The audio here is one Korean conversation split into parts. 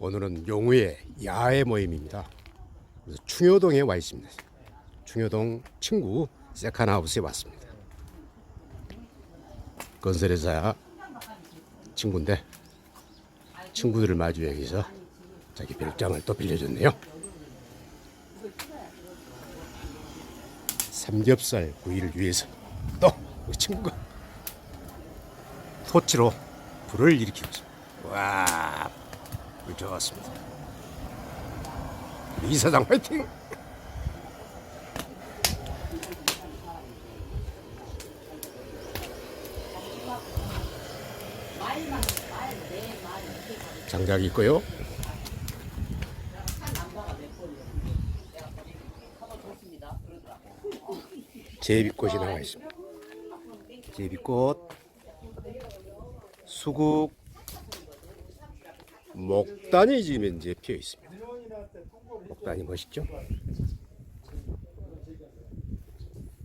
오늘은 용우의 야외 모임입니다. 그래서 충효동에 와 있습니다. 충효동 친구 세컨하우스에 왔습니다. 건설회사 친구인데 친구들을 마주하기 위해서 자기 별장을 또 빌려줬네요. 삼겹살 구이를 위해서 또 우리 친구가 토치로 불을 일으키고 있습니다. 와, 불 좋았습니다. 이 사장 화이팅! 장작이 있고요. 제비꽃이 나와 있습니다. 제비꽃, 수국, 목단이 지금 이제 피어 있습니다. 목단이 멋있죠?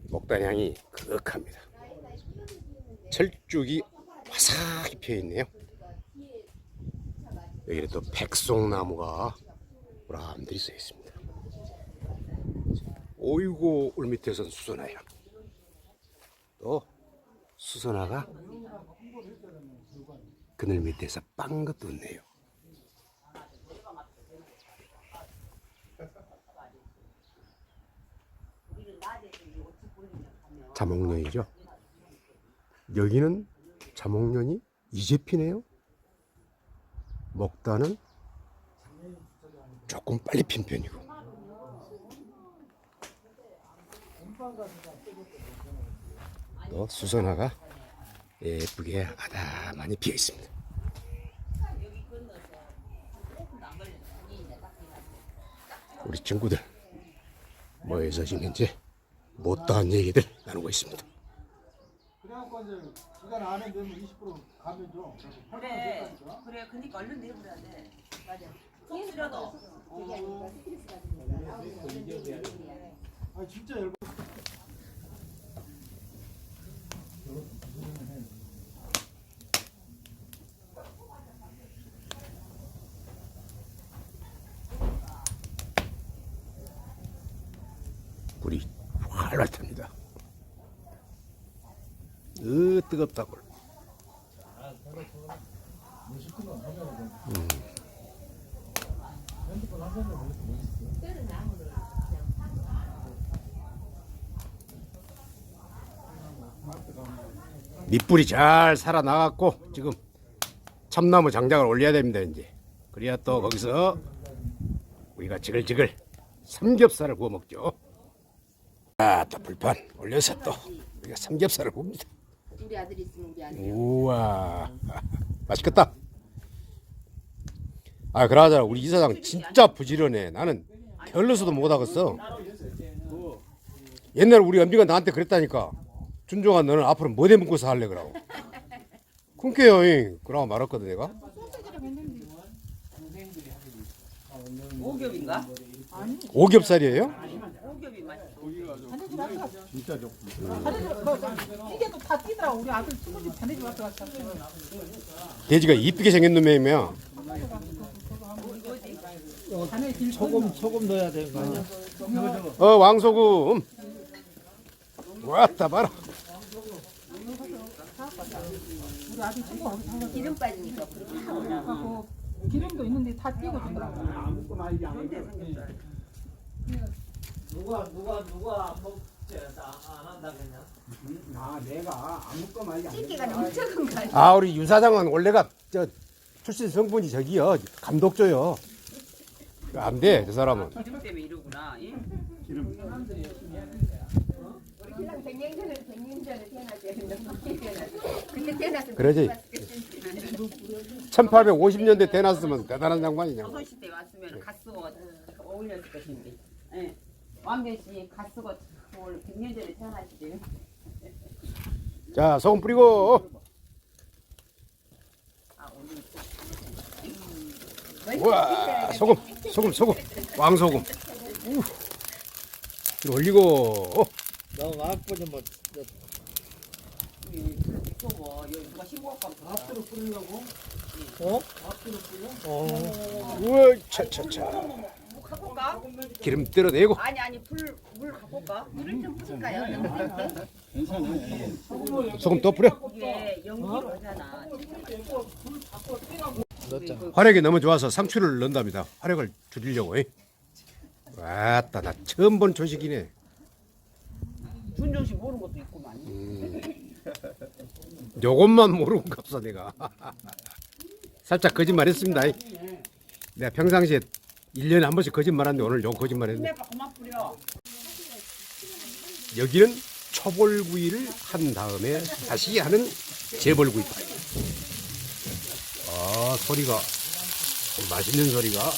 목단 향이 그윽합니다. 철쭉이 화사하게 피어 있네요. 여기는 또 백송나무가 보람들이 써 있습니다. 오이고 울 밑에선 수선화야. 또 수선화가 그늘 밑에서 빵긋 웃네요. 자목련이죠. 여기는 자목련이 이제 피네요. 목단은 조금 빨리 핀 편이고. 또 수선화가 예쁘게 아담하니 피어 있습니다. 우리 친구들 모여서 지금 이제 못다한 얘기들 나누고 있습니다. 그래갖고 이제 시간 안에 되면 20% 가면 줘. 그래, 그래, 그러니까 얼른 내버려야 돼. 맞아. 속 쓰려도. 아 진짜 열받. 불이 활활 탑니다. 뜨겁다고. 밑불이 잘 살아나갔고 지금 참나무 장작을 올려야 됩니다. 이제 그래야 또 거기서 우리가 지글지글 삼겹살을 구워 먹죠. 또 불판 올려서 또 우리가 삼겹살을 구웁니다. 우리 아들 있으면 우리 아들. 우와, 맛있겠다. 아, 그러자 우리 이사장 진짜 부지런해. 나는 결로서도 못하겠어. 옛날에 우리 엄지가 나한테 그랬다니까. 준종아, 너는 앞으로 뭐대 먹고서 할래 그러고. 쿵깨요. 그러고 말았거든 내가. 오겹인가? 오겹살이에요? 오겹이 맛있어. 진짜 좋고. 이게 또 다 뛰더라. 우리 아들 친구집 반대집 와서 왔어. 돼지가 이쁘게 생긴 놈이며. 소금 넣어야 되는 거 아니야? 왕소금. 왔다 봐라. 우리 아들 친구가 어디서 기름 빠지니까 그렇게 하고. 하고 기름도 있는데 다 띄고 주더라고. 누가 안 한다 그냥? 내가 아무것도 말이 안 돼. 찌개가 너무 적은 거 아니야? 아, 우리 유사장은 원래가 출신 성분이 저기요 감독조요. 안 돼, 저 사람은. 기름 때문에 이러구나. 예? 우리 신랑 100년 전에 태어났어요. 그때 태어났으면 그러지. 1850년대 태어났으면 대단한 장관이냐. 6시 때 왔으면 갓수고가 어울렸을 것인데. 예. 왕대씨 갓수고 100년 전에 태어나시지. 자, 소금 뿌리고. 우와, 소금. 왕소금. 올리고. 너 맛보지 뭐. 저거 여기 누가 신고할까? 앞으로 뿌리려고? 어? 우와, 차차차. 뭐 갖고 가? 기름 떨어내고. 아니 물 갖고 가? 물을 좀 뿌릴까요? 소금 또 뿌려. 이게 연기로 하잖아. 넣었잖아. 화력이 너무 좋아서 상추를 넣는답니다. 화력을 줄이려고. 왔다, 나 처음 본 조식이네. 준정씨 모르는 것도 있구만. 요것만 모르고 값어 내가. 살짝 거짓말했습니다. 내가 평상시에 1년에 한 번씩 거짓말하는데 오늘 요 거짓말했네. 내가 그만 뿌려. 여기는 초벌구이를 한 다음에 다시 하는 재벌구이. 아, 소리가 맛있는 소리가.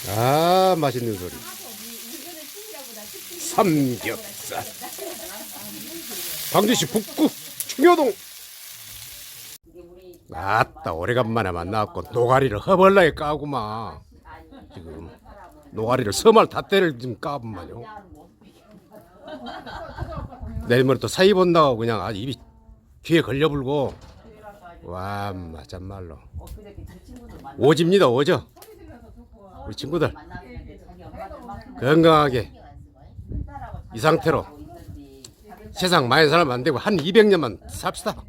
아, 맛있는 소리. 삼겹살. 광주시 북구 충효동. 아따, 오래간만에 만나갖고 노가리를 허벌나게 까구만. 지금 노가리를 서말 다 때를 지금 까분만요. 내일 모레 또 사이 본다고 그냥 아주 입이 귀에 걸려불고. 와, 참말로 오집니다, 오죠. 우리 친구들 건강하게 이 상태로 세상 많이 살면 안 되고 한 200년만 삽시다.